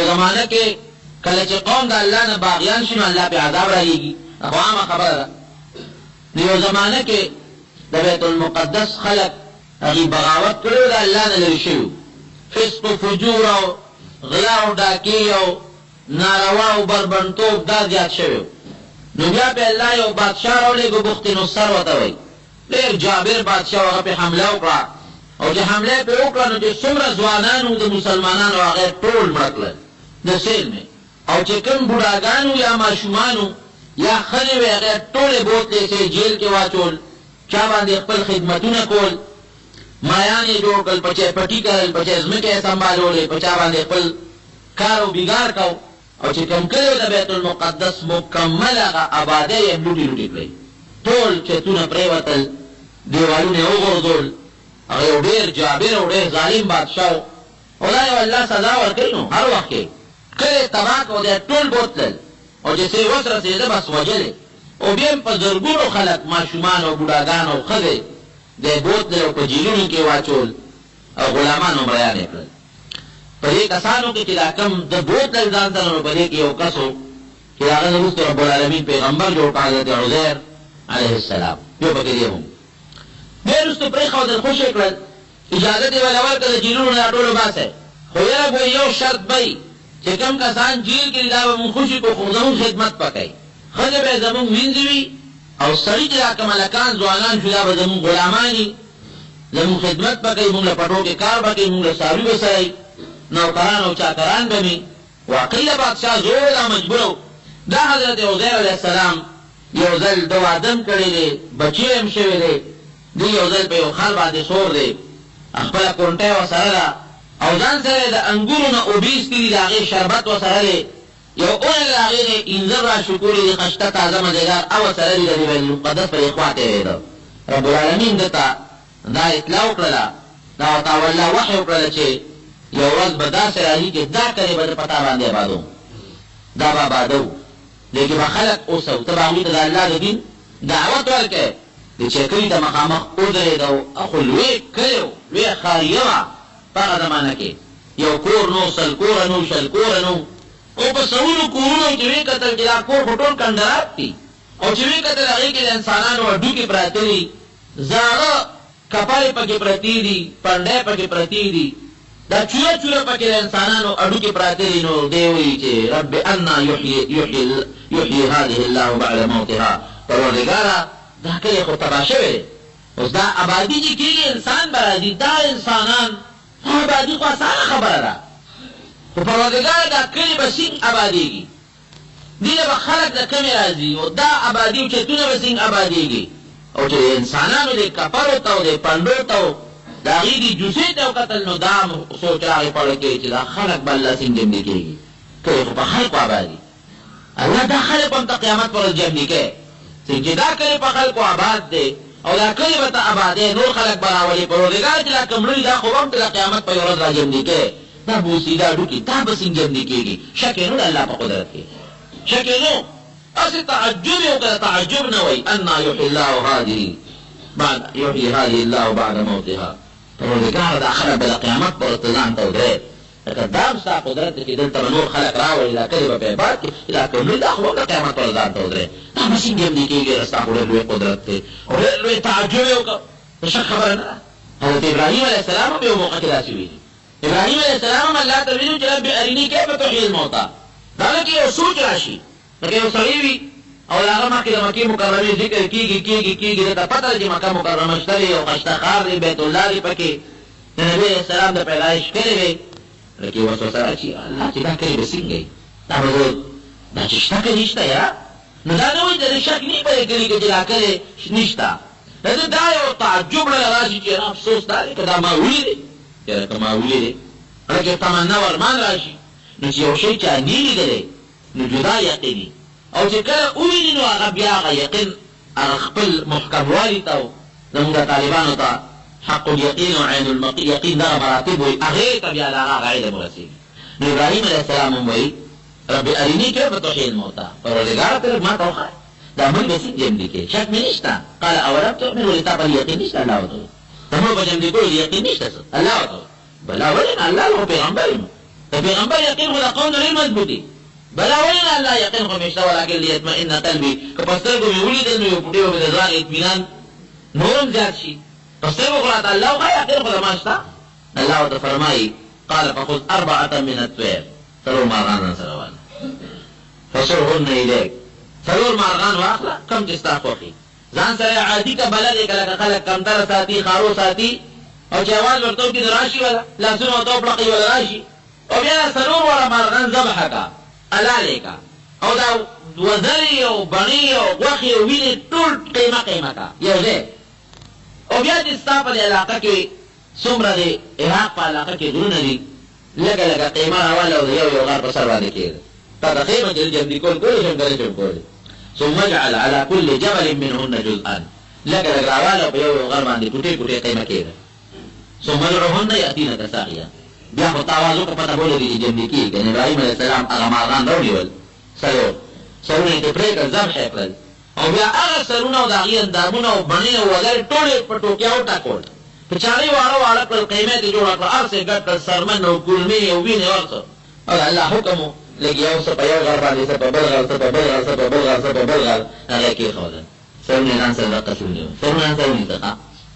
زمانه کې کله چې قوم د الله نه باغیان شي نو الله په عذاب رالیږي عامه خبره ده. یو زمانه کې د بیت المقدس خلق هغه بغاوت کړو د الله نه لري شو، فسق و فجور او غلا او ډاکی او ناروا او بربنټوب دا زیات شوی. نو بیا په الله یو بادشاہ راولېږه بخت نصر ورته وایي، ډېر جابر بادشاہ هغه په حمله وکړه او چې حمله پرې وکړه نو چې څومره ځوانانو د مسلمانانو هغه ټول مړه کړل د سیل مې، او چې کوم بوډاګانو یا ماشومانو یا ښځې وې هغه ټولې بوتلې چې جیل کې واچول، چا باندې خپل خدمتونه کول، مایان یې جوړ کړل، په چا پټي کړل، په چا ځمکې یې سنبالولې، په چا باندې خپل کار او بیګار کو، او چې کوم کلی د بیت المقدس مکمل هغه آبادۍ یې لوټې لوټې کړئ، ټول چتونه پرېوتل، دیوالونه یې وغورځول. هغه یو ډېر جابر او ډېر ظالم بادشاه و، او دا یو الله سزا ورکوي نو هر وخت کې کلی تباه کړو، دی ټول بوتلل، او چې څه وس رسېده بس وجلې، او بیا په زرګونو خلک ماشومان او بوډاګان او ښځې دی بوتلل او په جیلونو کې واچول او غلامان هم بیان یې کړل. په دې کسانو کې چې دا کم د بوتلل ځان سره نو په دې کې یو کس و چې د هغه نه وروسته رب العالمین پیغمبر جوړ کړ حضرت عزیر علیه السلام، یو پکې دی هم. بیا وروسته پرېښودل، خوشې کړل، اجازه دې وله ورکړه د جیلونو نه ټولو باسئ، خو یاره ګوی یو شرط به چې کوم کسان جیل کې دا به مونږ خوشي کړو، خو زمونږ خدمت پکوي، ښځې به یې زمونږ مینځې وي، او سړي چې دا کوم هلکان ځوانان شو دا به زمونږ غلامان وي، زمونږ خدمت پکوي، مونږ له پټو کې کار به کوي، مونږ له څاروي به سره وي، نوکران او چاکران به مې. واقعي د بادشاه زوړ دا مجبور و. دا حضرت عزیر علیه السلام یو ځل د واده هم کړی دی، بچی هم شوی دی، دی یو ځل په یو خر باندې سور دی، خپله کونټه یې ورسره ده، او ځان سره یې د انګورو نه اوبه ایستي دي، د هغې شربت ورسره دی، یو اونۍ د هغې نه انځر را شکورې دي، خشته تازه مزېدار او ورسره دي، د بیت المقدس په دې خوا ته یې ده. رب العالمین ده ته دا اطلاع وکړله، دا ورته والله وحی وکړله چې یو ورځ به داسې راځي چې دا کلی به د پتا باندې آبادو، دا به آبادو، لیکن به خلک اوسو، ته به هغوی ته د الله د دین دعوت ورکړې. د چې کلي ته مخامخ ودرېده، خو لوی کلی و، لویه ښاریه وه په هغه زمانه کې، یو کور نو، سل کوره نو، شل کوره نو، او په سلونو کورونو چې ویې کتل چې دا کور خو ټول کندرات دي، او چې ویې کتل هغې کې د انسانانو هډوکې پراته دي، زاړه کپړې پکې پرتې دي، پنډۍ پکې پرتې دي، دا چوره چوره پکې د انسانانو هډوکې پراته دي. نو دی وایي چې رب انا یحیی هذه الله بعد موتها، پروردګاره دا کلی خو تباه شوی دی، اوس دا آبادي چې کېږي انسان به راځي، دا انسانان دا آبادي خو اسانه خبره ده، خو پروردګاره دا کلی به څنګه آبادېږي، دې له به خلک د کمې راځي، او دا آبادي او چتونه به څنګه آبادېږي، او چې انسانانو د کپړو ته او د پنډو ته د هغې د جوسې ته وکتل، نو دا سوچ راغی پړه کې چې دا خلک به الله څنګه جمع کېږي، کلی خو په خلکو آبادي. الله دا خلک هم ته قیامت پر ورځ جمع کوي، چې دا کلی په خلکو آباد دی، او دا کلی به ته آباد دی، نور خلک به راولي، پروردګار چې دا کوم لوی دا خو به هم ته د قیامت په یوه ورځ را جمع کوي، دا بوسي دا ډوکي دا به څنګه جمع کېږي، شک یې نو د الله په قدرت کې، شک یې نو. هسې تعجب یې وکړه، تعجب نه وایي انا یحیی الله بعد موتها، پروردګار دا خلک به د قیامت په ورځ ځان ته ودرېد، لکه دا هم ستا قدرت دی چې دلته به نور خلک راولي، دا کلي به په عباد کړي، دا کوم لوی دا خو هم د قیامت په ورځ ځان ته ودرېد، دا به څنګه جمع کېږي، ستا خو ډېر لوی قدرت دی، او ډېر لوی تعجب یې وکړه، د شک خبره نه ده. حضرت ابراهیم علیه السلام هم یو موقع کې داسې ویلي، ابراهیم علیه السلام هم الله ته ویلي چې رب ارني کیف تحیی الموتى، دا نه کې یو سوچ راشي، لکه یو سړی وي او د هغه مخکې د مکې مکرمې ذکر کېږي، درته پته ده چې مکه مکرمه شته وي، او خشته ښار دی، بیت الله دی پکې، د نبي علیه السلام د پیدایش کلی دی، لکه یې وسوسه راشي الله چې دا کلی به څنګه وي، دا به دا چې شته که نشته یاره، نو دا نه وایي د دې شک نه په دې کلي کې چې دا کلی نشته، دا یو تعجب له راشي چې یاره افسوس دا دی که دا ما ولیدې، یاره که ما ولیدې، لکه تمنا ورمان راشي، نو چې یو شی چا نه لیدلی نو جدا یقیني، او چې کله وویني نو هغه بیا هغه یقین هغه خپل محکموالي ته زموږ د طالبانو ته حق الیقین او عین الیقین دغه مراتب وایي، هغې ته بیا د هغه علم ورسېږي. نو ابراهیم علیه السلام هم وایي رب ارني کیف تحیی الموتى، پروردګاره ته لږ ما ته وښایه دا مونږ به څنګه جمع کړي، شک مې نشته. قال اولم تؤمن، ولې تا باندې یقین نشته؟ الله ورته زموږ په جمع کولو یقین نشته، الله ورته بلا ولې نه، الله له پیغمبر یم، پیغمبر یقین خدا قوم دلیل مضبوطی بلا ولنا الله یقین خو مشته ولکن لیطمئن قلبی که پسترګو مې ولیدل نو یو پټي به د ځان اطمینان نورم زیات شي پسترګو خو راته الله خو یقین خو ما شته الله ورته فرمایي قال فخذ 4 من الطير څلور مارغان سره واله فصرهن الیک څلور مارغان واخله کم چې ستا خوښي ځان سره عادي کا بلد کله خلک کمتر ساتي خارو ساتي او چې اواز ورته وکړي راشي ولا لاسونه ورته وپړقي ولا راشي او بیا څلور وړه مارغان ذبح کا الاله کا او دا وزري او بڼي او غوښې او وینې ټول قیمه کا یو ځای او بیا چې ستا په علاقه کې څومره د عراق په علاقه کې غرونه دي لږه لږه قیمه راواله او یو غار په سر باندې کېده تا د خیمه کې جمدي کول کولی شم که نه شم کولی ثم اجعل على كل جبل منهن جزءا لږه لږ راواله او په یو غر باندې ټوټې قیمه کېده ثم ادعوهن یأتینک ساقیا بیا خو تاوازو که پته بولې دي چې جمدي کېږي که ابراهیم علیه السلام هغه مارغان راونیول سرونه یې پرې کړل ذبح یې کړل او بیا هغه سرونه او د هغې اندامونه او بڼې او وغیرې ټول یې په ټوکیا وټاکول په چاړې واړه کړل قیمه یې جوړه کړه هر څه یې ګډ کړل سرمن او کولمې او وینې ورڅه او د الله حکم و لږ یو څه په یو غر باندې څه په بل غر څه په بل غر څه په بل غر څه په بل غر هغه یې کېښودل سرونه یې ځان سره دقه شوني وو سرونه ځان سره ونیسه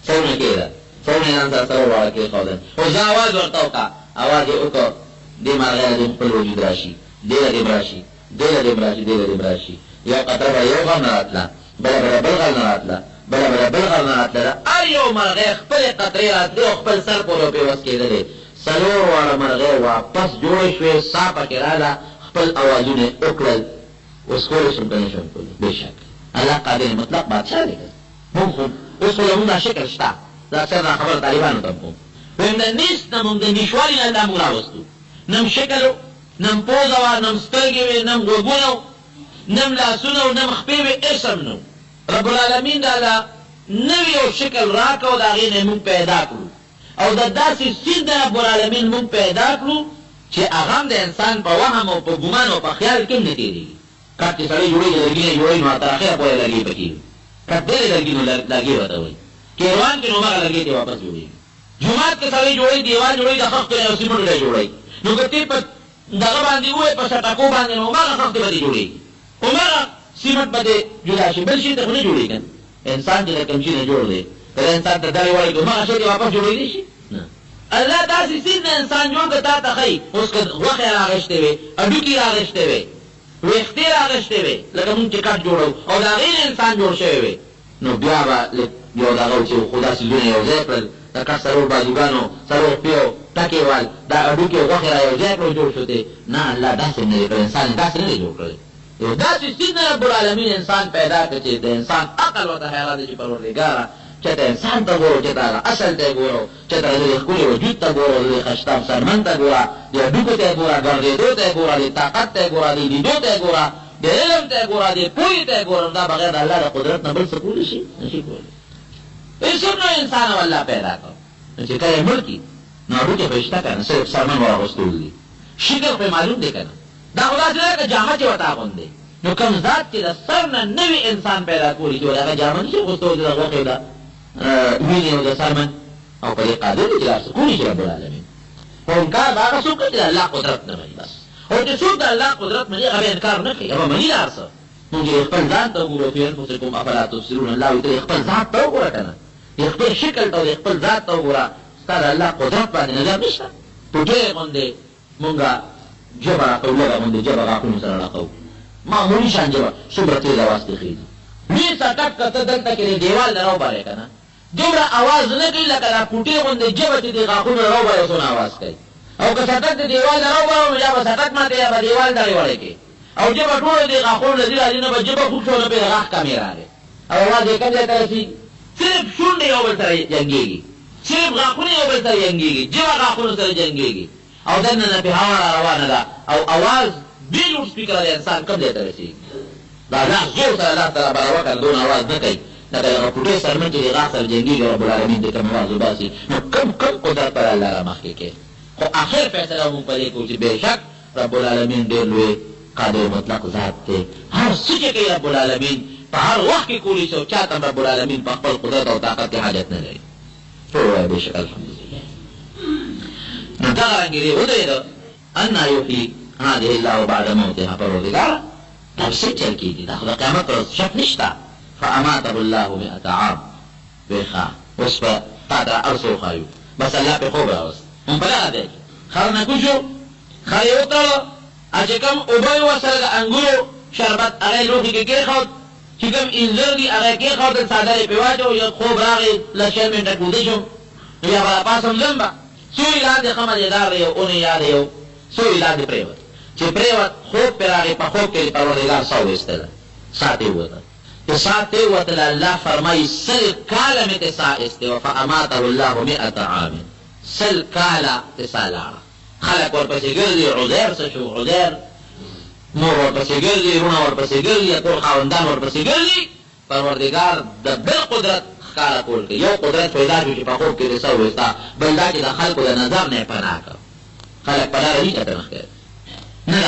سرونه کېده سرونه یې ځان سره څلور واړه کېښودل اوس دا اواز ورته وکړه اواز یې وکړ دې مارغۍ نه دې خپل وجود راشي دې له دې راشي دې له دې راشي دې له دې راشي یو قطره به یو غر نه راتله بله به بل غر نه راتله بله به بل غر نه راتله هر یو مرغۍ خپلې قطرې راتلې او خپل سر پورې پې وس کېدلې څلور واړه مرغۍ واپس جوړې شوې سا پکې راله خپل اوازونه یې وکړل اوس کولی شم که نه شم کولی بېشک الله قادر مطلق بادشاه دی مونږ خو اوس خو زمونږ دا شکل شته دا اکثر دا خبره طالبانو ته کوم ویم د نیست نه مونږ د نیشوالي نه الله مونږ راوستو نم شکل و نم پوزه وه نم سترګې وې نم غوږونه و نم لاسونه و نم خپې وې اسم نه رب العالمین دا الله نوی یو شکل راکه او د هغې نه مونږ پیدا کړو او د داسې سین د رب العالمین مونږ پیدا کړو چې هغه هم د انسان په وهم او په ګمان او په خیال کې هم نه تېرېږي کټ چې سړی جوړېږي لرګي نه جوړوي نو تر اخره پورې لرګي پکې وي کټ ډېرې لرګي نو لرګي ورته وایي کیروان کې نو هغه لرګي ته واپس جوړېږي جومات کې سړی جوړوي دیوال جوړوي د خښتو نه او سیمنټو نه جوړوي نو که ته په دغه باندې ووایې په سټکو باندې نو هماغه خښتې به دې جوړېږي هماغه سیمنټ به دې جدا شي بل شي ته خو نه جوړېږي که انسان چې د کوم شي نه جوړ دی که د انسان ته دارې وړی که هماغه شی دې واپس جوړېدی شي نه الله داسې سین د انسان جوړ که تا ته ښایي اوس که غوښې راغېشتې وې هډوکي راغېشتې وې ویښتې راغېشتې وې لکه مونږ چې کټ جوړو او د هغې نه انسان جوړ شوی وې نو بیا به یو دغه و چې خو دا څیزونه یو ځای کړل د کټ څلور بازوګانو څلور پښو ټکې وال دا هډوکي او غوښې را یو ځای کړو جوړ شو دی نه الله داسې نه دی کړی انسان یې داسې نه دی جوړ کړی یو داسې سین رب العالمین انسان پیدا کړ چې د انسان عقل ورته حیران دی چې پروردګاره چېرته انسان ته ګورو چېرته هغه اصل ته یې ګورو چېرته د دې ښکلي وجود ته ګورو د دې خشتاب سرمن ته ګوره د هډوکو ته یې ګوره ګرځېدو ته یې ګوره د طاقت ته یې ګوره د لیدو ته یې ګوره د علم ته یې ګوره د پوهې ته یې ګوره دا بغیر د الله د قدرت نه بل څه کولی شي نشي کولی څومره انسان او الله پیدا کړ نو چې کله یې مړ کړي نو هډوکې خو یې شته که نه صرف سرمن ورغوستول دي شکل خو یې معلوم دی که نه دا خو داسې نه که جامه چې ورته اغوندې نو کوم ذات چې د سر نه نوي انسان پیدا کولی چې هغه جامه نشي اغوستولی د غوښې ده وینې او د سرمن او په دې قادر دی چې دا څه کولی شي رب العالمین خو انکار به هغه څوک کوي چې د الله قدرت نه مني بس او چې څوک د الله قدرت مني هغه به انکار نه کوي هغه مني هر څه مونږ یې خپل ځان ته وګورو فی انفسکم افلا تبصرون الله وایي ته خپل ذات ته وګوره که نه خپل شکل ته خپل ذات ته وګوره ستا د الله قدرت باندې نظر نشته ټوټې غوندې مونږ ژبه راکوو لږه غوندې ژبه غاښونو سره راکوو معمولي شان ژبه څومره تېز اواز کې خېږي لوی څټک که ته دلته کې د دیوال نه راوبارې که نه دومره اواز نه کوي لکه دا ټوټې غوندې ژبه چې د غاښونو نه راوبارې څونه اواز کوي او که څټک د دیوال نه راوبارو نو یا به څټک ماتې یا به دیوال دړې وړې کوي او ژبه ټوله د غاښونو نه ځي راځي نه به ژبه خوږ شو نه پرې غاښ کمې راغی او اواز یې کوم ځای ته رسېږي صرف شونډې یو بل سره جنګېږي صرف غاښونه یو بل سره جنګېږي ژبه غاښونو سره جنګېږي او دننه پې هوا را روانه ده او اواز بې لوډ سپیکره د انسان کوم ځای ته رسېږي دا الله زور سره الله تعالی برابر کړه دونه اواز نه کوي لکه هغه ټوټې سرمن چې د غاښ سره جنګېږي رب العالمین دې کوم اواز وباسي نو کم قدرت پر الله را مخکې کوي خو آخر فیصله مونږ په دې کوو چې بېشک رب العالمین ډېر لوی قادر مطلق ذات دی هر څه چې کوي رب العالمین په هر وخت کې کولی شي او چا ته رب العالمین په خپل قدرت او طاقت کې حاجت نه لري ټول وایي بېشک الحمدلله نو دغه رنګې دی ودرېده انا یحیی هذه الله بعد موتها پروردگار دا څه چل کیږي دا خدای قیامت پر شک نشتا فاماته الله 100 عام بخا اوس په تا ارسو خایو بس الله په خوب راوست هم بلا ده خرنا کوشو خایوتو اجکم اوبای وسره انګورو شربت هغه لوخي کې خود چې کوم انځر دی هغه کې خود ساده پیواچو یو خوب راغی لشل منټه کوده شو یا په پاسم زمبا سوی لاندې خمرجدار یو اونې یاد یو سوی لاندې پریوت چې پریوت خوب پر هغه په خوب کې پروردگار سو وستل ساتي وته چې ساتي وته الله فرمایي سل کاله مې تسا استو فاماته الله 100 عام سل کاله تسالا خلق ورپسې ګرځي عزير څه شو عزير مور ورپسې ګرځي رونه ورپسې ګرځي ټول خاوندان ورپسې ګرځي پروردگار د بل قدرت ښکارا کول کوي یو قدرت پیدا شو چې په خوب کې رسو وستا بل دا چې د خلکو د نظر نه پناه کړ خلک په لاره نه کتل نه د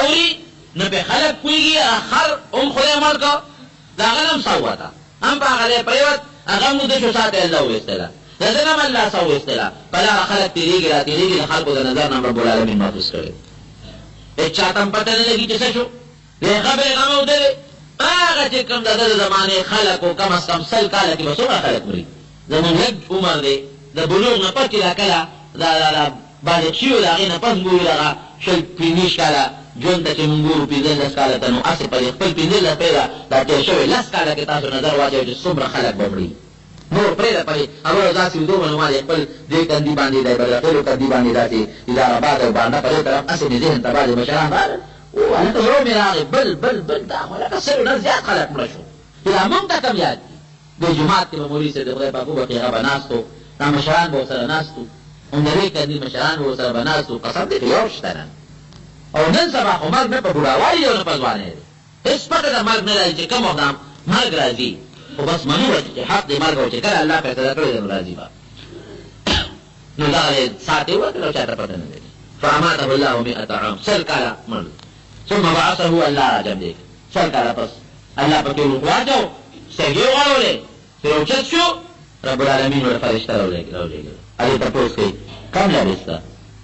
اوري نه به خلک کوي اخر خدای مړ کو دا غنم سواتا هم په هغه پریوت هغه مو د شو ساته الله وستلا دغه الله سو وستلا بل خلک تیریږي راتیریږي د خلکو د نظر نه رب العالمین محفوظ کړي اچاتم پته نه لګي چې څه شو دغه خبره غمو ده هغه چې کوم د زمانه خلکو کم از کم سل کاله کې وسوره خلک مري زمون لږ عمر دی د بلوغ نه پاتې لا کله دا بالغ شو دا غینه پس ګوري دا شل پینیش کاله جون ته چې مونږ ګورو پیځل کاله ته نو اسې په خپل پیځل پیدا دا چې شوی لاس کاله کې تاسو نظر واچوي چې څومره خلک بمړي نور پرې ده پرې هغه ځاسي دوه معلومات خپل دې کندي باندې دی بل خپل کندي باندې داتي اداره بعد باندې پرې طرف اسې دې ذهن ته باندې مشران او انا ته یو میراغ بل دا ولا کسر نه زیات خلک مړ شو دا مونږ ته کم یاد د جماعت کې مولوی سره د خدای په کوبه کې هغه بناستو دا مشران به سره ناستو عمرې کندي مشران به سره بناستو قسم دې یو شتنه او نن سبا خو مرګ نه په بوډاوالي او نه په ځوانۍ دی هېڅ پته د مرګ نه راځي چې کوم وخت مرګ راځي خو بس منو چې حق دی مرګ او چې کله الله فیصله کړې ده نو راځي به نو دغه ساعتې وکړه او چاته پته نه لري فاماته الله 100 عام سل کاله مړ ثم بعثه الله راجم دیکھ سر کالا پس اللہ پاکی روح واجو سرگی وغاو لے پھر اوچت شو رب العالمین اور فرشتہ رو لے گئے علی تپوس کئی کم لبستا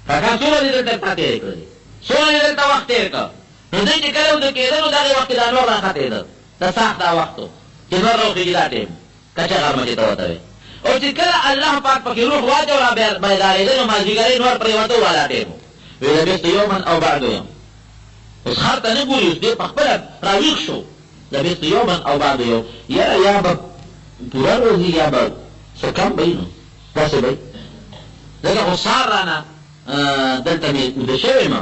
کاکا سولا دیدر ترتا تیرے کردی سولا دیدر تا وقت تیر کا نو دی چی کرو در کیدن و داغی وقت دا نور راخا تیدر دا ساخت دا وقتو چی نور روخی جدا تیم کچا غرمہ چی توتاوے اور چی کلا اللہ پاک پاکی روح واجو را بیداری دن و مازیگری نور پریواتو والا تیمو وی لبست یومن او بعد یوم اوس خر ته نه ګوري اوس دې په خپله راویښ شو لبست یوما او بعد یوم یا به پوره روزي یا به څه کم به وي نو داسې به وي لکه خو سهار رانه دلته مې ویده شوی یم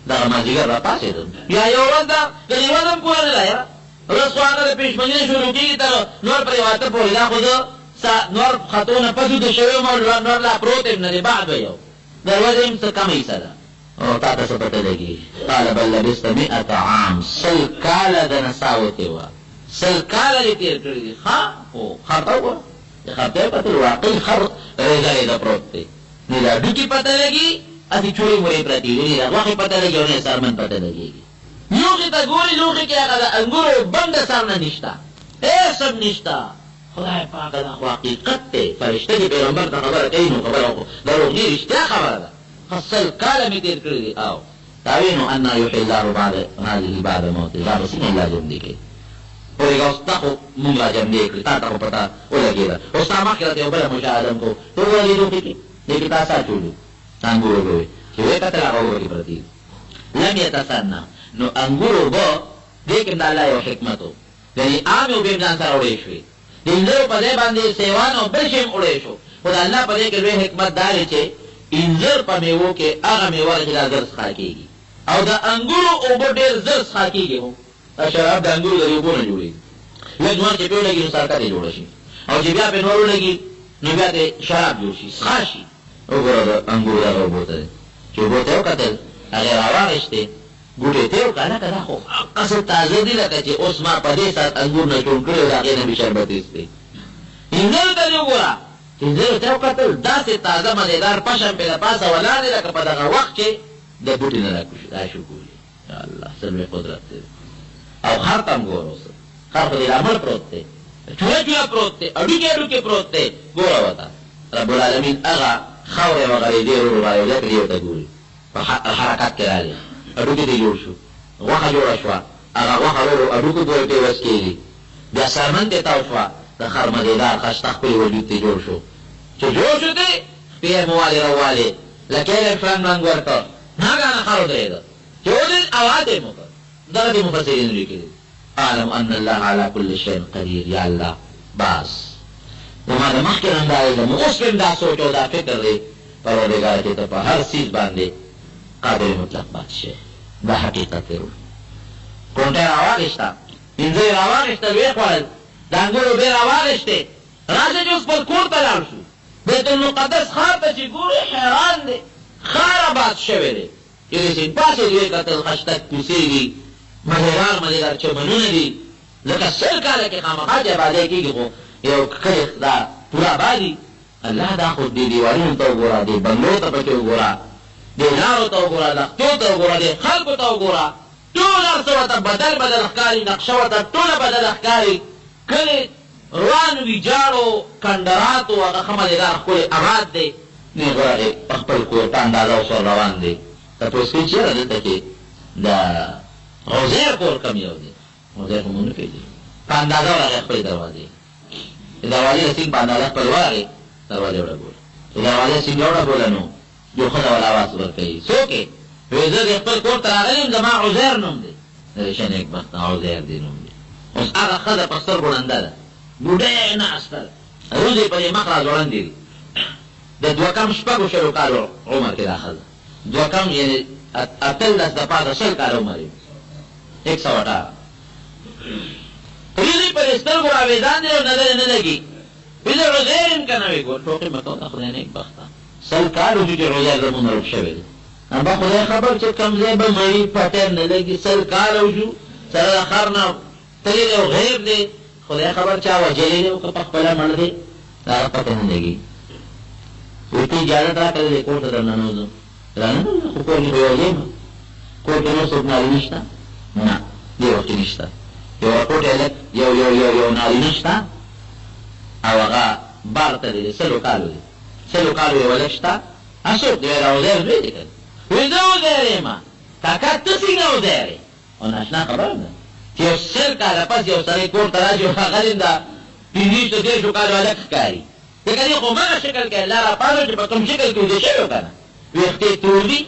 دغه مازدیګر را پاڅېدم یا یو ورځ ده ګنې ورځ هم پوره نه ده یاره ورځ خو هغه د پېشمني شروع کېږي تر نور پرېواته پورې دا خو زه نور خطو نه پس ویده شوی یم او نور لا پروت یم نه دی بعد به یو دروازه یم څه کمه حصه ده او تا ته څه پته لګي قال بل لبست 100 عام سل کاله د نساوتې وه سل کاله دې تېر کړي دي ښه خو خر ته وګوره د خر ته یې پته واقعي خر ریزه ریزه پروت دی نه د هډوکي پته لګي اسې چوړې وړې پرتې دي نه د غوښې پته لګي او نه د سرمن پته لګېږي لوښي ته ګوري لوښي کې هغه د انګورو بنده سر نه نشته هېڅ هم نشته خدای پاک دا خو حقیقت دی فرشته چې پیغمبر ته خبره کوي نو خبره خو دروغجي رښتیا خبره ده فصل کاله مې تېر کړی دی او تاوی نو انا یحیی الله بعد هذه بعد موته دا رسول الله جمع دی کې پورې اوس تا خو مونږ را جمع دی کړی تا ته خو پته ولګېده اوس تا مخکې راته یو بله مشاهده م کوو ته وویلې لوښي کې دې کې تا سا چوړو انګور اوبه وې چې ویې کتل هغه اوبه کې پرتې دي لم یتسنه نو انګور اوبه دې کې د الله یو حکمت و یعنې عامې اوبې م ځان سره وړې شوې د انځرو په ځای باندې سیوان او بل شی م وړی شو خو د الله په دې کې لوی حکمت دا دی چې انځر په میوو کې هغه میوه ده چې دا زر څښا کېږي او د انګورو اوبه ډېر زر څښا کېږي هو دا شراب د انګورو د اوبو نه جوړېږي لږ نور چې پې ولګي نو سرکت یې جوړه شي او چې بیا پې نور ولګي نو بیا ترې شراب جوړ شي څښا شي وګوره د انګورو دغه اوبو ته دی چې اوبو ته یې وکتل هغې راواغېستې ګوټې ته یې وکړه لکه دا خو هغسې تازه دي لکه چې اوس ما په دې ساعت انګور نه جوړ کړی و د هغې نه مې شربت ایستې انځرو ته دې وګوره انځرو ته یې وکتل داسې تازه مزېدار پشم پې له پاسه ولاړ دی لکه په دغه وخت چې د بوټي نه راشکولي یا الله څه لوی قدرت دی او خر ته هم ګوره اوس خر خو دې لامل پروت دی چوله چوله پروت دی اډوکې اډوکې پروت دی ګوره ورته رب العالمین هغه خاورې وغړېدې ورو رايوځای کړي یو ته ګوري په حرکت کې راغلی اډوکې دې جوړ شو غوښه جوړه شوه هغه غوښه ورو اډوکو پورې پیوس کېږي بیا سرمن ته تاو شوه د خر مزېدار خشته خپل وجود ته جوړ شو چې جوړ شو دی خپې یې موالې راوالې لکۍ یې شرنګ رنګ ورکړ ناګهانه خر ودرېده چې ودرېد اواز یې وکړ دغه دې مفسرینو لیکلي اعلم ان الله على كل شيء قدير یا الله باس زما د مخکې نن دا زموږ اوس هم دا سوچ او دا فکر دی پروردګار چې ته په هر څیز باندې قادر مطلق بادشاه دا حقیقت دی کونټه راواغېسته پنځه یې راواغېسته ویې خوړل د انګورو بې راواغېستې راشه چې اوس خپل کور ته لاړ شو بیت المقدس ښار ته چې ګورې حیران دی ښار آباد شوی دی چې داسې پاسې دوی کتل خشتک کوڅې دي مزېدار چمنونه دي لکه 100 کاله کې خامخا چې آبادۍ کېږي خو یو کلی دا پوره آبادي الله دا خو دې دیوالونو ته وګوره دې بنګلو ته پکې وګوره دې لارو ته وګوره لښتو ته وګوره دې خلکو ته وګوره ټول هر څه ورته بدل ښکاري نقشه ورته ټوله بدله ښکاري کلی روان ویجاړو کندراتو هغه ښه مزېدار ښکلی آباد دی نه ګوره په خپل کور ته اندازه ورسره روان دی تپوس کوي چېرې دلته کې د عزیر کور کم یو دی عزیر خو مونږ نه پېژنو په اندازه ورغی خپلې دروازې د دروازې د سینګ په اندازه خپل ورغی دروازې وډبوله چې دروازې سینګ وډبوله نو یو ښځه ول اواز ورکوي څوک یې وایي زه د خپل کور ته راغلی یم زما عزیر نوم دی د ریشه نیکبخته عزیر دی نوم دی اوس هغه ښځه په سترګو ړنده ده بوډۍ یې ناسته ده روز یې په دې مخ را ځوړندې دي د 2 کم 6 کالو عمر کې دا ښځه 2 کم یعنې 18 د پاسه 20 کاله عمر یې 118 پریزی پر سترګو راویدان دی او نظر یې نه لګي ویزه عزیر یم که نه وي ګور ټوکې مه کوه دا خدای نیکبخته 100 کالو چې عزیر زمونږ روب شوی دی ابا خدای خبر چې کوم ځای به مړي پټر نه لګي 100 کاله وشو سره د خر نه تللی دی او غیب دی خدای خبر چا وجلی دی او که په خپله مړ دی دا هغه پته نه لګي وایي ته اجازت راکړه دې کور ته درننوځم راننوځه خو کور کې به یو ځای کور کې نور څوک نارینه شته نه دې وخت کې نشته یو راپورټ یې لږ یو نارینه شته او هغه بار ته دی 100 کالو دی 100 کالو یې ولږ شته څوک دی دا عزیر زوی دی که وایي زه عزیر یم کاکا ته څنګه عزیر یې او ناشنا خبره ده چې یو 100 کاله پس یو سړی کور ته راشي او هغه د 15 30 کالو هلک ښکاري ځکه دې خو همغه شکل کې الله راپالو چې په کوم شکل کې ویده شوی و که نه ویښتې تور دي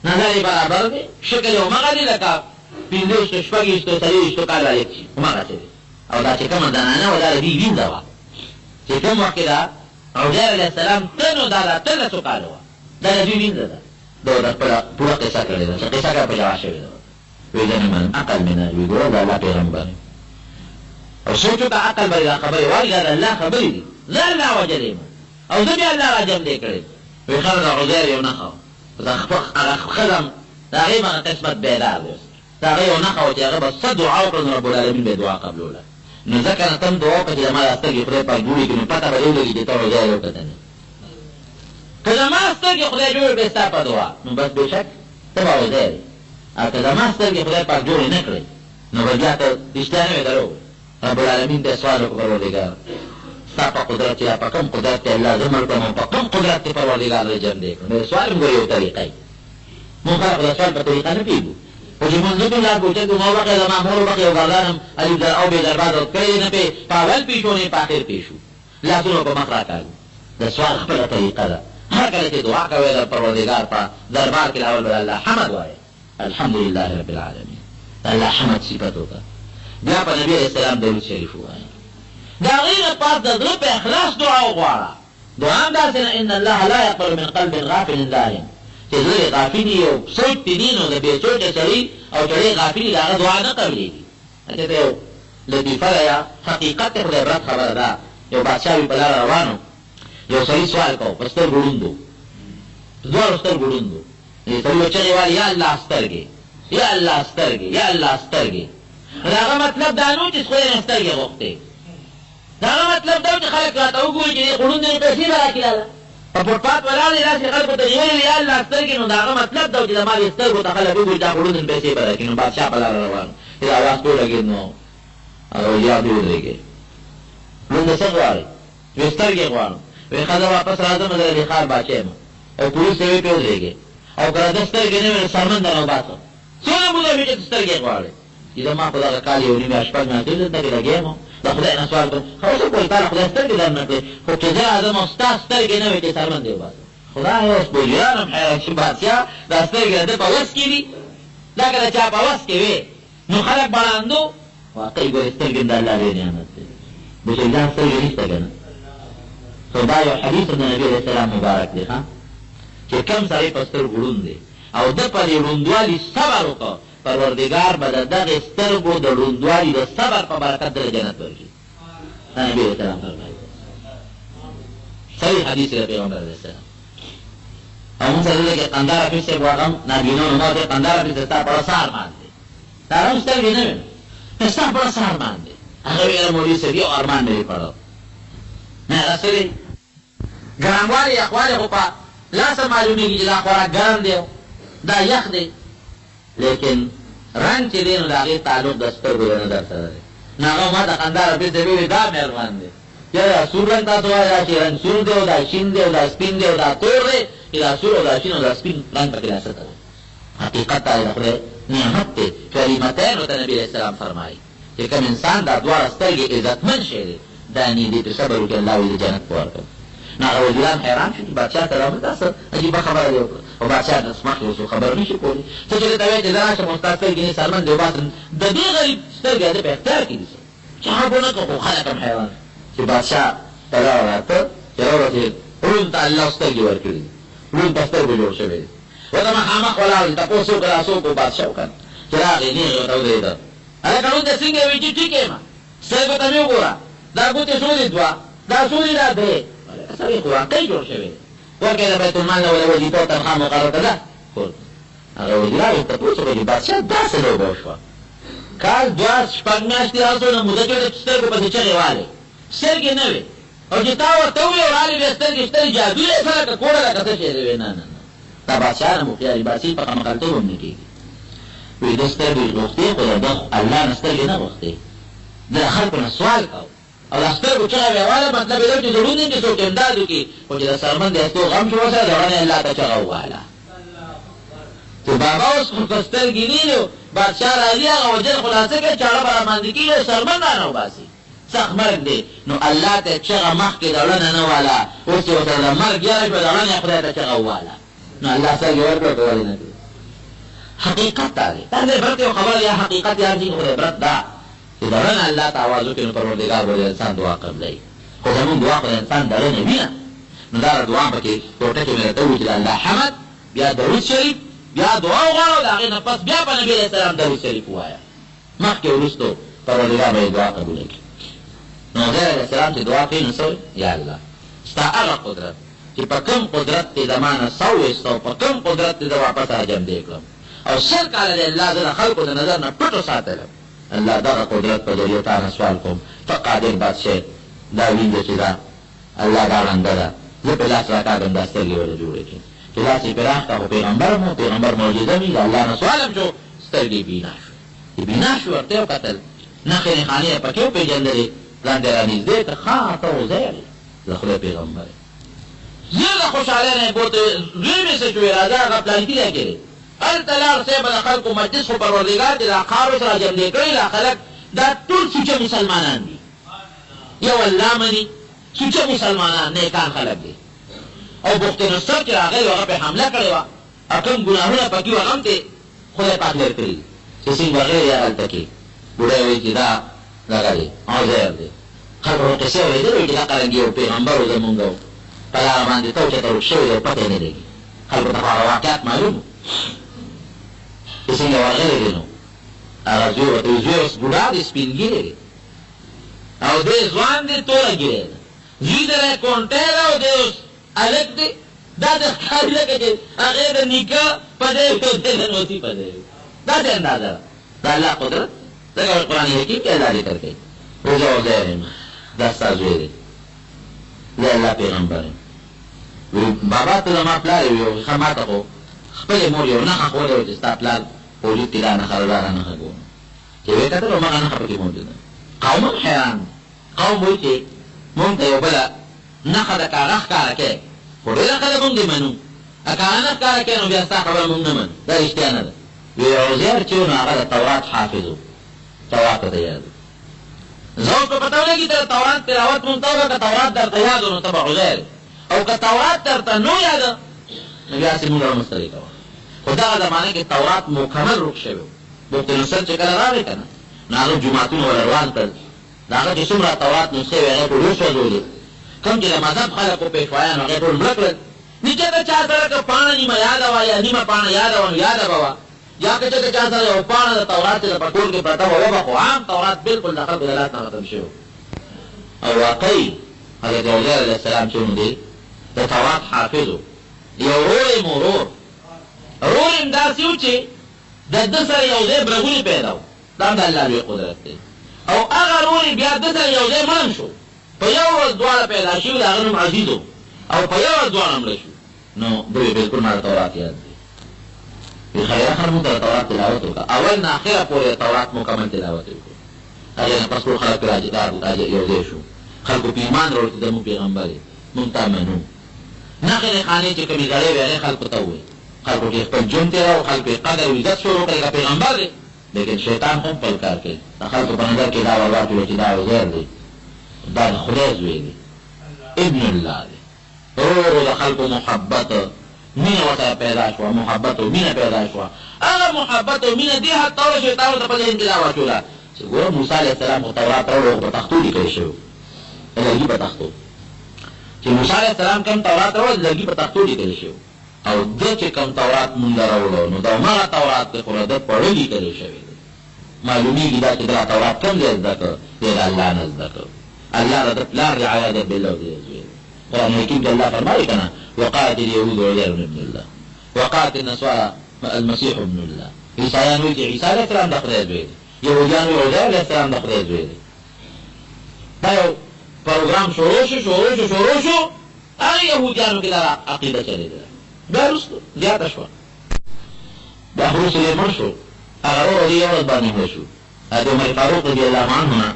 نظر یې برابر دی شکل یې همغه دی لکه 15 شپږ 30 کاله هلک شي همغسې دی او دا چې کومه زنانه وه دا د دوی وینځه وه چې کوم وخت کې دا عزیر علیه السلام ته نو دا 13 کاله وه دا د دوی وینځه ده دا د خپله پوره قصه کړې ده چې قصه کړه په جواب شوې ده وایي زه نه منم عقل مې نه وي ګوره د الله پیغمبر او سوچ وکړه عقل به دا خبرې وایي دا د الله خبرې دي زه الله وجلی یم او زه بیا الله را جمع دی کړی وایي ښه د عزیر یو نښه وه هغه ښځه د هغې هغه قسمت بیدار دی د هغه یو نښه وه چې هغه به څه دعا وکړه نو ربالعالمین به یې دعا قبلوله نو ځکه نه تم دعا وکړه چې زما دا سترګې خدای پاک جوړې کړي نو پته به دې ولګي چې ته عزیر یې وکتلې که زما سترګې خدای جوړې کړې ستا په دعا نو بس بېشک ته به عزیر یې او که زما سترګې خدای پاک جوړې نه کړې نو به بیا ته رښتیا نه وې درو ربالعالمین ته یې سوال وکړه پروردګار ستا په قدرت یا په کوم قدرت کې الله زه مړ کړم او په کوم قدرت کې پروردګار زه جمع دی کړم نو سوال هم ګورې یو طریقه یې مونږ خلک د سوال په طریقه نه پوهېږو خو چې مونځ کوم لار کوچک ما وبخې زما مور وبخې او ګردانم الف در او بې درباد او کړی نه پې په اول پیشو نه په اخر پیشو لاسونه په مخ راکاږو د سوال خپله طریقه ده هر کله چې دعا کوې د پروردګار په دربار کې اول به الله حمد وایې الحمدلله رب العالمین د الله حمد صفت وکړه بیا په نبي علیه السلام درود شریف ووایه د هغې نه پاس د زړه په اخلاص دعا وغواړه دعا هم داسې نه ان الله لا یقبل من قلب غافل لاهن چې زړه غافلي او سوچ دي نو د بې سوچه سړي او سړی غافلي د هغه دعا نه قبلېږي هلته ته یو لطیفه ده یا حقیقت دی خو د عبرت خبره ده یو بادشاه وي په لاره روانو یو سړي سوال کوو په سترګو ړوندو په دواړو سترګو ړوندو سړي به چغې وهلې یا الله سترګې یا الله سترګې یا الله سترګې د هغه مطلب دا نه و چې خدای نه سترګې غوښتې دا هغه مطلب دا و چې خلک راته وګوري چې دې خو ړوند دی نو پیسې به راکړي لاله په فوټپات ولاړ دی داسې خلکو ته نیولې یا الله سترګې نو د هغه مطلب دا و چې زما دې سترګو ته خلک وګوري دا خو ړوند پیسې به راکړي نو بادشاه په لاره روان چې د اواز پې ولګېد نو یا دې ودرېږې ړونده څه غواړې وایي سترګې غواړم وایي ښځه واپس راځم زه د دې ښار باچا یم او پولیس ته وایي پې ودرېږې او کله د سترګې نه وي سرمن نه وباسه څونه موده وي چې سترګې غواړي چې ما په دغه کال یو نیمه شپږ میاشتې دلته کې لګېم د خدای نه سوال کوم خو څه کوي تعالی خدای سترګې درنکړي خو چې زه اعظم او ستا سترګې نه وي چې سرمن دې وباسه خدای اوس بوجیانم حیران چې بادشاه دا سترګې د ده په وس کې دي دا که د چا په وس کې وي نو خلک بړاندو واقعي ګورې سترګې د الله ډېر نعمت دی بوجیان سترګې نشته که نه خو دا یو حدیث د نبي علیه السلام مبارک دی ښه چې کم سړی په سترګو ړوند دی او ده په دې ړوندوالي صبر وکړه پروردګار به د دغې سترګو د ړوندوالي د صبر په برکت دله جنت ورکړي نبي علیه السلام فرمایي صحیح حدیث دی پیغمبر علیه السلام او موږ سره دلته کې قندار حفیظ صاحب واغم نابینو نو ما ته قندار حفیظ ستا پړه سه ارمان دی دا هم سترګې نه وي ستا پړه سه ارمان دی هغه ویله مولوي صاحب یو ارمان مې پړه نه داسې دی ګرموالي یخوالي خو په لاسه معلومېږي چې دا خوراک ګرم دی دا یخ دی لیکن رنګ چې دی نو د هغې تعلق د سترګو د نظر سره دی نو هغه ما ته قندار حفیظ صاحب ویلي دا مهربان دی یا دا سور رنګ تاسو وایي دا چې رنګ سور دی او دا شین دی او دا سپین دی او دا تور دی دا سور او دا شین او دا سپین رنګ پکې راسته دی حقیقت دا د خدای نعمت دی کریمتین ورته نبي علیه السلام فرمایي چې کوم انسان دا دواړه سترګې عزتمن شی دی دا نې دې پرې صبر وکړي الله ویل جنت په ورکړي نو هغه وزیران حیران شو چې بادشاه ته راغله دا څه عجیبه خبره دی وکړه او بادشاه ته مخکې اوس خبر نه شي کولی ته چې درته وایي چې زه راشم او ستا سترګې نه سرمن دی وباسم د دې غریب سترګې د په اختیار کې دي چې هغه ونه کړه خو خلک هم حیران چې بادشاه ته راوړه چې راورسېد ړوند ته الله سترګې ورکړي ړوند په سترګو جوړ شوی دی ورته مخامخ ولاړ دي تپوس یې وکړه څوک و بادشاه وکړه چې راغی نیغې ورته ودرېده هلکه ړوند دی څنګه وایي چې ټیک یم سترګو ته مې وګوره دا ګوتې څو دي دوه دا څو دي دا درې سړی خو واقعي جوړ شوی دی ورکړې د بیت المال نه وله وظیفه تنخوا مقرره ده هغه وزیران ورته تپوس وکړه چې بادشاه داسې لوبه وشوه کال دوه شپږ میاشتې هغه څونه موده کې د سترګو پسې چغې والې سترګې نه وې او چې تا ورته وویې ورالې بیا سترګې سترې جادو یې څه لکه کوړه لکه څه شی دی وې نه نه نه دا بادشاه نه مخیاري بادشاهي په قمقلتوب هم نه کېږي وایي ده سترګې غوښتې خو د الله نه سترګې نه غوښتې د خلکو نه سوال کو او د سترګو چغه ویې واله مطلب یې دا چې زړون دي چې څوک امداد وکړي خو چې د سرمن د هستو غم شو سره د وړنې الله ته چغه وواله چې بابا اوس خو که سترګې نه نو بادشاه راځي هغه وجل خلاصه کوي چاړه به راماندې کېږي سرمن رانه وباسي سخت مرګ دی نو الله ته چغه مخکې د وړنه نه واله اوس چې ورسره د مرګ یاره شوه د وړنې خدای ته چغه وواله نو الله سترګې ورکړه که ولې نه کړي حقیقت دا دی دا د عبرت یو خبر یا حقیقت یا دین خو د عبرت دا چې د وړنه الله ته اواز وکړي نو پروردګار به د انسان دعا قبلوي خو زمونږ دعا خو د انسان د وړنې وي نه نو دا دعا پکې ټوټه کې مې راته وویل چې د الله حمد بیا درود شریف بیا دعا وغواړه د هغې نه پس بیا په نبي علیه السلام درود شریف ووایه مخکې وروستو پروردګار به یې دعا قبوله کړي نو حضرت علیه السلام چې دعا کوي نو څه یا الله ستا هغه قدرت چې په کوم قدرت دې زما نه سو ویسته او په کوم قدرت دې زه واپس راجم دې کړم او سل کاله دې الله زه د خلکو د نظر نه پټو ساتلم الله دغه قدرت په ذریعه تا نه سوال کوم ته قادر بادشاه دا وینځه چې دا الله دا ړنده ده زه په لاس راکاږم دا سترګې ورته جوړې کړي چې لاس یې پراخ کړه خو پیغمبر مو پیغمبر معجزه وي د الله نه سوالم شو سترګې بینا شو چې بینا شو ورته یې وکتل نښې نښانې یې پکې وپېژندلې ځان دې رانږدې کړه ښه ته عزیر د خدای پیغمبر زه د خوشحالۍ نه یې بوته زوی مې څه شوې راځه هغه پلانکي دی کړې هلته لاړ صاحب د خلکو مجلس خو پروردګار چې دا ښار اوس راجمدې کړی دا خلک دا ټول سوچه مسلمانان دي یو الله مني سوچه مسلمانان نیکان خلک دي او بخت نصر چې راغی هغه پې حمله کړې وه او کوم ګناهونه پکې وه هم ته خدای پاک لرې کړي دي چې سینګ وغیر یې هلته کې بوډۍ وایي چې دا دغه دی عزیر دی خلکو ورته قصې اورېدلې وایي چې دا قرنګي یو پیغمبر و زمونږ و په لاره باندې توچته ورک شوی دی او پته یې نه لګي خلکو ته خو هغه واقعات معلوم و چې څنګه وغیرې دی نو هغه زوی ورته وایي زوی اوس بوډا دی سپین ږیری دی او دی ځوان دی توره ږیری ده زوی دی کونټی ده او دی اوس هلک دی دا د ښکاري لکه چې هغې د نیکه په دی او دی د نوسي په دی داسې اندازه ده د الله قدرت ځکه قرآن حکیم کې الله ذکر کوي وزه عزیر یم دا ستا زوی دی زه الله پیغمبر یم وی بابا ته زما پلار یې وی ښه ما ته خو خپلې مور یو نښه ښودې وه چې ستا پلار وجود کې دا نښه ده دا نښه کوم چې ویې کتل همغه نښه پکې موجوده قوم هم حیران قوم وایي چې مونږ ته یو بله نښه د کاغه ښکاره کوې خو ډېره خلک هم دې منو اکانه کار کینو بیا ستا خبر مونږ نه من دا رښتیا نه ده وی عزیر چې نو هغه د تورات حافظو تورات ته یاد زو کو پتاو لګی ته تورات تلاوت مونږ ته که تورات درته یاد نو تبع عزیر او که تورات درته نو یاد نو بیا سیمون مستری کوه خدا زمانه کې تورات مکمل رخ شوی بوت نصر چې کله راغی کنه نو جمعتون ولا روان کړ داغه چې څومره تورات نسخه وغیرہ ټول وسوځولې کوم چې د مذهب خلکو پېښوایان هغه ټول مړ کړل نیچه ته چا سره که پاڼه نیمه یاد وه یا نیمه پاڼه یاد وه نو یاده به وه یا که چېرته چا سره یو پاڼه د تورات چې د په ټول کې پرته وه وبه خو عام تورات بالکل د خلکو د لاس نه ختم شوی او واقعي حضرت عزیر علیه السلام چې نو دی د تورات حافظ و یو ورور یې ورور یې داسې و چې د ده سره یو ځای برغونې پیدا و دا هم د الله لوی قدرت دی او هغه ورور یې بیا ده سره یو ځای مړم شو په یو ورځ دواړه پیدا شوي د هغه نوم عزیز و او په یو ورځ دواړه مړه شو نو دوی بالکل ما د تورات یاد دی وی خیره خر مونږ ته د تورات تلاوت وکړه اول نه اخره پورې تورات مکمل تلاوت یې وکړو هغې نه پس ټول خلک یو ځای شو خلکو په ایمان راوړل چې زموږ پیغمبر یې مونږ ته منو ناخرې خانې چې کومې زړې وې هغې خلکو ته ووایي خلکو کې خپل ژوند تېراو خلکو یې قدر او عزت شروع کړی که پیغمبر دی لیکن شیطان هم خپل کار کوي د خلکو په نظر کې دا ور واچوي چې دا عزیر دی دا د خدای زوی دی ابن الله دی ورو د خلکو محبت مینه ورسره پیدا شوه محبت او مینه پیدا شوه هغه محبت او مینه دې حد ته وه شیطان ورته په ذهن کې دا واچوله چې ګوره موسی علیه السلام خو تورات راوړی خو په تختو لیکلی شوی لرګي په تختو چې موسی علیه السلام کوم تورات راوړی لرګي په تختو لیکلی شوی او ده چې کوم تورات مونږ راوړو نو دا هماغه تورات دی خو د ده پړه لیکلی شوی دی معلومیږي دا چې دا تورات کوم ځای زده کړ دی د الله نه زده کړ الله د ده پلار رعایت دی بالله دی زوی قرآن حکیم کې الله فرمایي که نه وقالت اليهود عزير ابن الله وقالت النصارى المسيح ابن الله عیسایان وایي چې عیسی علیه السلام د خدای زوی دی یهودیان وایي عزیر علیه السلام د خدای زوی دی دا یو پروګرام شروع شو هغه یهودیانو کې دا عقیده چلېدله بیا وروسته زیاته شوه بیا وروسته یې مړ شو هغه ورور دې یو ورځ باندې مړ شو د عمر فاروق رضی الله عنه نه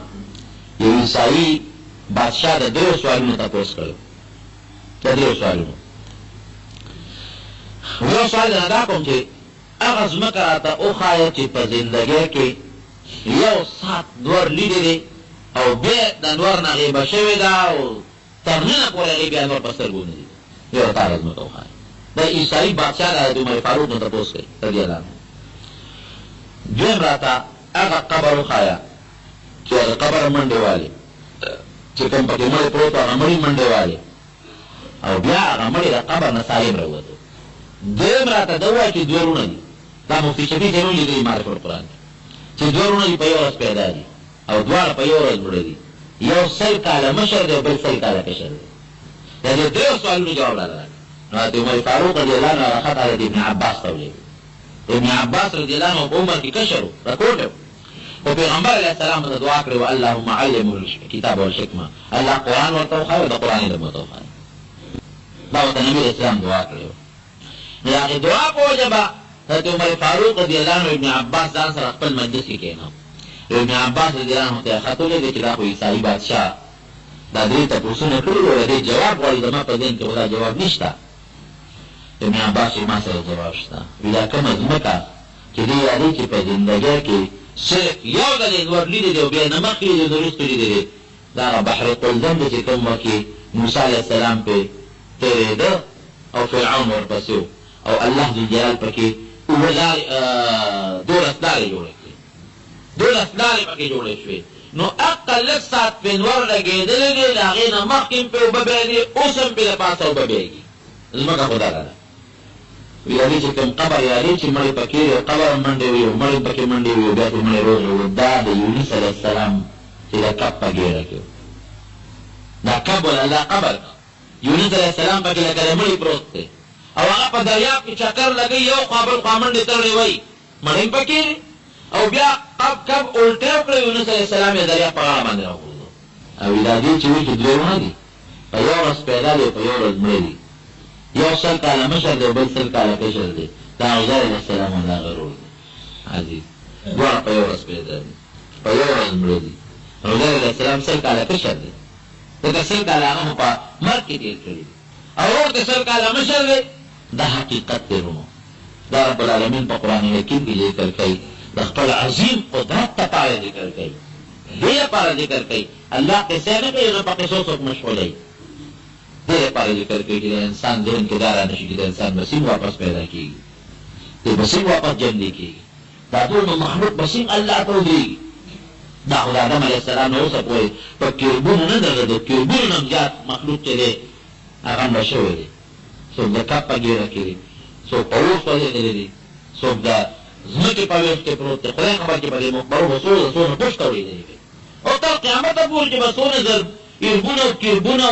یو عیسایي بادشاه د دریو سوالونو تپوس کړی د دریو سوالونو یو سوال نه دا کوم چې هغه ځمکه راته وښایه چې په زندګۍ کې یو ساعت نور لیدی دی او بیا د نور نه غیبه شوې ده او تر ننه پورې هغې بیا نور په سترګو نه دي یو تا هغه ځمکه وښایه د عیسایي بادشاه د عمر فاروق نه تپوس کوي رضی الله عنه دویم راته هغه قبر وښایه چې هغه قبر منډې والې چې کوم پکې مړی پروت و هغه مړي منډې والې او بیا هغه مړي د قبر نه سالم راووتو دویم راته ده ووایه چې دوه وروڼه دي دا مفتي شفیع صاحب هم لیکلي معرفت القرآن کې چې دوه وروڼه دي په یو ورځ پیدا دي او دواړه په یو ورځ مړه دي یو 100 کاله مشر دی او بل 100 کاله کشر دی د دې دریو سوالونو جواب راغلی نو حضرت عمر فاروق رضی الله عنه هغه خط حضرت ابن عباس ته ولیږه ابن عباس رضی الله عنه په عمر کې کشر و راکوټ و خو پیغمبر علیه السلام ته دعا کړې وه اللهم علمه الکتاب والحکمه الله قرآن ورته وښایه او د قرآن علم ورته وښایه دا ورته نبي علیه السلام دعا کړې وه نو د هغې دعا په وجه به حضرت عمر فاروق رضی الله عنه ابن عباس ځان سره خپل مجلس کې کېناو ابن عباس رضی الله عنه ته یې خط ولیږه چې دا خو عیسایي بادشاه دا درې تپوسونه کړي وو د دې جواب غواړي زما په ذهن کې خو دا جواب نشته ابن عباس وایي ما سره جواب شته وایي دا کومه ځمکه چې دې یادوي چې په زندګۍ کې صرف یو ځل یې نور لیدی دی او بیا یې نه مخکې لیدی نه وروسته لیدی دی دا هغه بحر قلزم دی چې کوم وخت کې موسی علیه السلام پې تېرېده او فرعون ورپسې و او الله ذوالجلال پکې 12 لارې جوړې کړې 12 لارې پکې جوړې شوې نو اقل لږ ساعت پې نور لګېدلی دی د هغې نه مخکې هم پې اوبه بهېږي اوس هم پې د پاسه اوبه بهېږي ځمکه خو دغه ده ویلې چې کوم قبر یادې چې مړی پکې دی قبر هم منډې وي او مړی پکې منډې وي او بیا پې مړی روغ وي دا د یونس علیه السلام چې د کب په ګېډه کې دا کب الله قبر یونس علیه السلام پکې لکه د مړی پروت دی او هغه په دریاب کې چکر لګوي یو خوا بل خوا منډې تړلی وایي مړی هم پکې دی او بیا کب الټی وکړی یونس علیه السلام یې دریاب په غاړه باندې راغورځو او دا دې چې وایي چې دوی ورونه دي په یو ورځ پیدا دی په یو ورځ مړی دی یو 100 کاله مشر دی او بل 100 کاله کشر دی دا عزیر علیه السلام هم دا غرور دی عزیز دواړه په یو ورځ پیدا دي په یو ورځ مړه دي عزیر علیه السلام 100 کاله کشر دی ځکه 100 کاله هغه په مرګ کې تېر کړي او ورته 100 کاله مشر دی دا حقیقت دی نو دا رب العالمین په قرآن حکیم کې ذکر کوي د خپل عظیم قدرت لپاره ذکر کوي دې لپاره ذکر کوي الله قصه نه کوي نو په قصو څوک مشغولوي دې لپاره ذکر کوي چې انسان ذهن کې دارا نشي چې انسان بسیم واپس پیدا کیږي دې بسیم واپس جمع کیږي دا ټول مخلوق بسیم الله ته دی دا خدای آدم علیه السلام نو اوسه پوهې په کیوبونو نه درلودو کیوبونو نه زیات مخلوق چې دی هغه مړه شوی دی څوک د کپ په ګیره کې دی څوک په اوس وځېدلی دی څوک د ځمکې په ویښ کې پروت دی خدای خبر چې په دې مقبرو به څونه پوښ تولیدوي او تر قیامته پورې چې به څونه زر ایربونه او کیربونه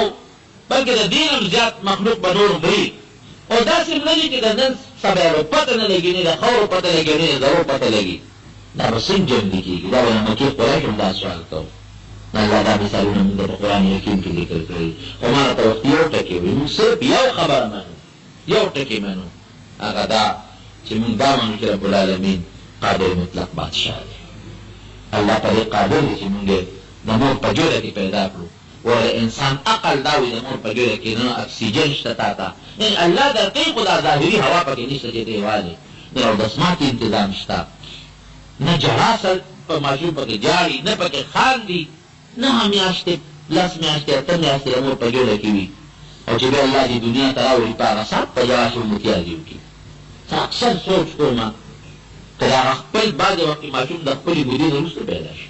بلکې د دین هم زیات مخلوق به نور مري او داسې هم نه دي چې د نن سبا پته نه لګي نه د خاورو پته لګي نه د زرو پته لګي دا به څنګه جمع کېږي دا به مکې قریش هم دا سوال کوو الله دا مثالونه موږ په قرآن حکیم کې ذکر کړي خو ما راته وخت یو ټکي وي موږ صرف یو خبره منو یو ټکي منو هغه دا چې موږ دا منو چې رب العالمین قادر مطلق بادشاه دی الله په دې قادر دی چې موږ د مور په جوړه کې پیدا کړو ور انسان عقل دا وي د مور په جوړه کې نه اکسیجن شته تا یعنی الله درکوي خو دا ظاهري هوا پکې نشته چې دی والي نه اودسمات تنظیم شته نه جراثل په ماشوم پکې جاړي نه پکې خاندي نه میاشتې لس میاشتې اته میاشتې د مور په جوړه کې وي او چې بیا الله دې دنیا ته راوړي په هغه ساعت په جراثو متیازي وکړي اکثر سوچ کوم که د هغه خپل بعضې وخت ماشوم د خپلې مودې نه وروسته پیدا شي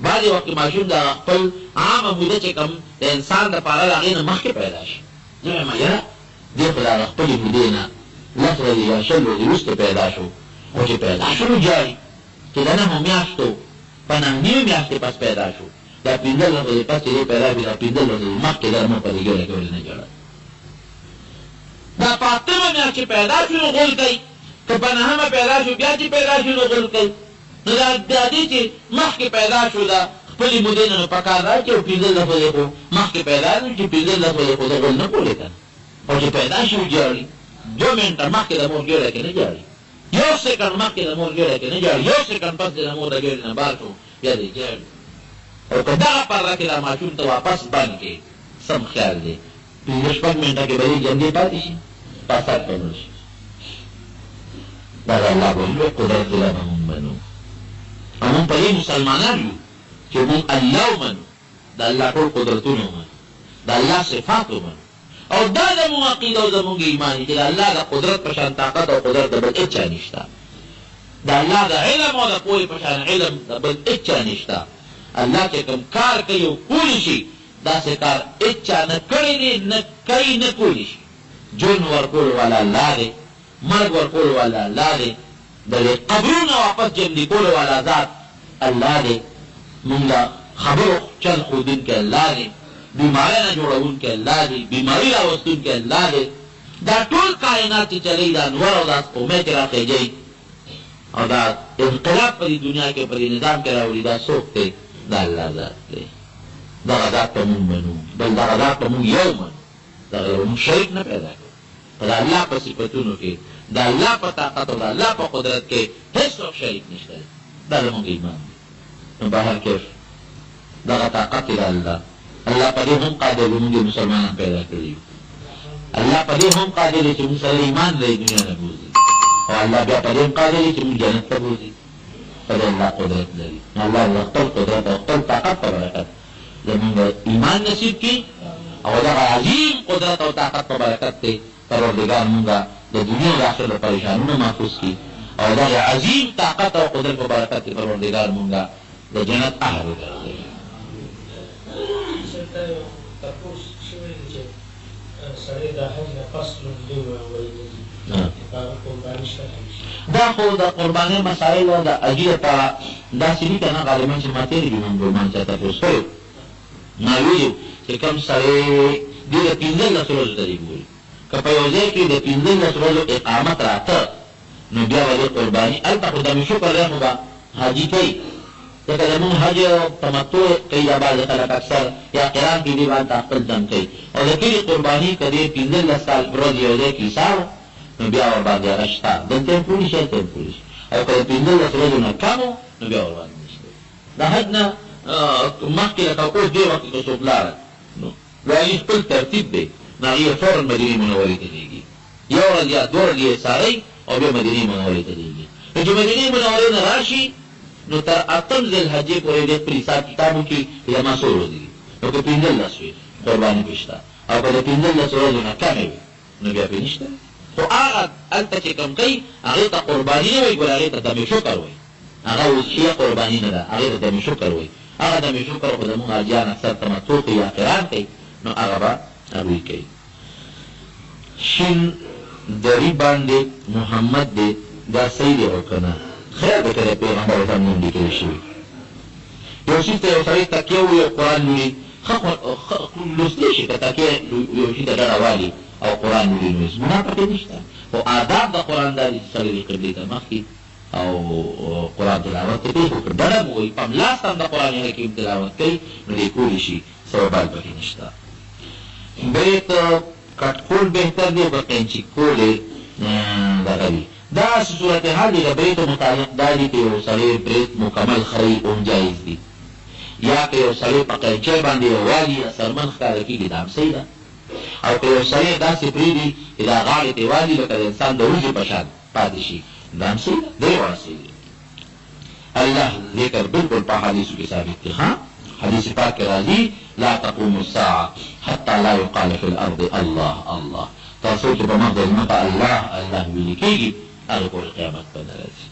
بعضې وخت ماشوم د خپل عامه موده چې کوم د انسان دپاره د هغې نه مخکې پیدا شي زه وایم یاره دې خو د هغه خپلې مودې نه لس ورځې یا شل ورځې وروسته پیدا شو خو چې پیدا شو نو جاري چې د نهو میاشتو په نهه نیم میاشتې پس پیدا شو دا پنځلس ورځې پس چې دی پیدا شي دا پنځلس ورځې مخکې دا مور په دې ګېډه کې ولې نه جوړه دا په اتمه میاشت چې پیدا شو نو غول کوي که په نهمه پیدا شو بیا چې پیدا شو نو غول کوي نو دا دې چې مخکې پیدا شو دا خپلې مودې نه نو پکار دا چې پنځلس ورځې خو مخکې پیدا شو چې پنځلس ورځې خو د غول نه کولی که او چې پیدا شو جاړي 2 منټه مخکې د مور ګېډه کې نه جاړي 1 سکنډ مخکې د مور ګېډه کې نه جاړي 1 سکنډ پس د مور د ګېډې نه بار شو بیا دې جاړي او که دغه پرده کې دا ماشوم ته واپس بند کړي سم خیال دی 5-6 منټه کې به یې جنګې پاتې شي پاسات به مړ شي دا د الله په لوی قدرت له به مونږ منو او مونږ په دې مسلمانان یو چې مونږ الله ومنو د الله ټول قدرتونه ومنو د الله صفات ومنو او دا زموږ عقیده او زموږ ایمان چې د الله د قدرت په شان طاقت او قدرت د بل هېچا نشته د الله د علم او د پوهې په شان علم د بل هېچا نشته الله چې کوم کار کوي او کولی شي داسې کار هېچا نه کړی دی نه کوي نه کولی شي جون ورکول والا الله دی مرګ ورکول والا الله دی د قبرونه واپس جمع کول والا ذات الله دی مونږ له خبرو چل ښودونکی الله دی بیماری نه جوړونکی الله دی بیماري راوستونکی الله دی دا ټول کائنات چې چلی دا انور او دا سپوږمۍ چې راخېږي او دا انقلاب په دې دنیا کې په دې نظام کې راوړي دا څوک دی دا الله ذات دی دغه ذات ته مونږ منو بل دغه ذات ته مونږ یو منو دغه یو مونږ شریک نه پیدا کړو په د الله په صفتونو کې د الله په طاقت او د الله په قدرت کې هېڅ څوک شریک نشته دی دا زموږ ایمان دی نو بهر کیف دغه طاقت دی د الله الله په دې هم قادر دی مونږ مسلمانان پیدا کړي یو الله په دې هم قادر دی چې مونږ سره ایمان لري دنیا نه بوځي او الله بیا په دې هم قادر دی چې مونږ جنت ته بوځي په دې الله قدرت لري نو الله د خپل قدرت او خپل طاقت په برکت زمونږ ایمان نصیب کړي او دغه عظیم قدرت او طاقت په برکت دی پروردگار مونږه د دنیا او د آخرت له پریشانونو محفوظ کړي او دغه عظیم طاقت او قدرت په برکت کې پروردگار مونږه د جنت اهل وګرځوي دا خو د قربانۍ مسایل او د اجي لپاره داسې دي که نه غالبا چې ما تېرې دي مونږ ما چا تپوس کړی ما ویلي چې کوم سړی دې د 15 ورځو ته دې ګوري که په یو ځای کې د 15 ورځو اقامت راته نو بیا به دې قرباني هلته خو دمې شکر دی خو به حاجي کوي ځکه زمونږ حج تمتع کوي یا بعضې خلک اکثر یا قران کې دې باندې خپل دم کوي او د کلي قرباني که دې 15 سال ورځ یو ځای کې حساب نو بیا ورباندې هغه شته دلته یې پولی شي هلته یې پولی شي او که د 15 ورځو نه کم نو بیا ورباندې نشته د حج نه مخکې لکه اوس دې وخت کې که څوک لاړه نو د هغې خپل ترتیب دی نو هغې فوراً مدینې منورې ته لېږي یو ورځ یا دوه ورځې یې څارئ او بیا مدینې منورې ته لېږي. نو چې مدینې منورې نه راشي نو تر اتم ذوالحجې پورې د خپل حساب کتابو کې زما څو ورځې دي، نو که 15 وي قرباني پې شته، او که د 15 ورځو نه کمې وي نو بیا پې نشته. خو هغه هلته چې کوم کوي هغې ته قرباني نه وایي، ګوره هغې ته دمې شکر وایي. هغه وضحیه قرباني نه ده، هغې ته دمې شکر وایي. هغه دمې شکر خو زمونږ حاجیان اکثر تمتع کوي یا قران کوي، نو هغه به هغوی کوي. شین دری باندې محمد دی، دا صحیح دی او که نه؟ خیر به که د پیغمبر اسلام نوم لیکلی شوي. یو شي ته یو سړی تکیه ووایي او قرآن لولي، ښه لوستی شي که تکیه یو شي ته ډډه والي او قرآن لولي نو ګناه پکې نشته. خو آداب د قرآن دا دي چې سړی د قبلې ته مخکې او قرآن تلاوت کوي، خو که ډډه م ووایي په ملاس هم د قرآن حکیم تلاوت کوي نو دی کولی شي، څه وبال پکې نشته. بیت کټ کول بهتر دی که قینچي کول یې دغه وي. دا صورتحال دی د بریتو متعلق دا دي که یو سړی بریت مکمل خري هم جایز دي، یا که یو سړی په قینچۍ باندې یو والي یا سرمن ښکاره کېږي دا هم صحیح ده، او که یو سړی داسې پرېږدي چې دا غاړې ته یې والي لکه د انسان د وریجې په شان پاتې شي دا هم صحیح ده، درې واړه صحیح دي. الله ذکر بالکل په حدیثو کې ثابت دی. ها حدیث پاک کې راځي لا تقوم الساعة حتى لا يقال في الأرض الله الله. تاسو چې په مخ د ځمکه الله الله ویل کېږي هغه پورې قیامت به نه راځي.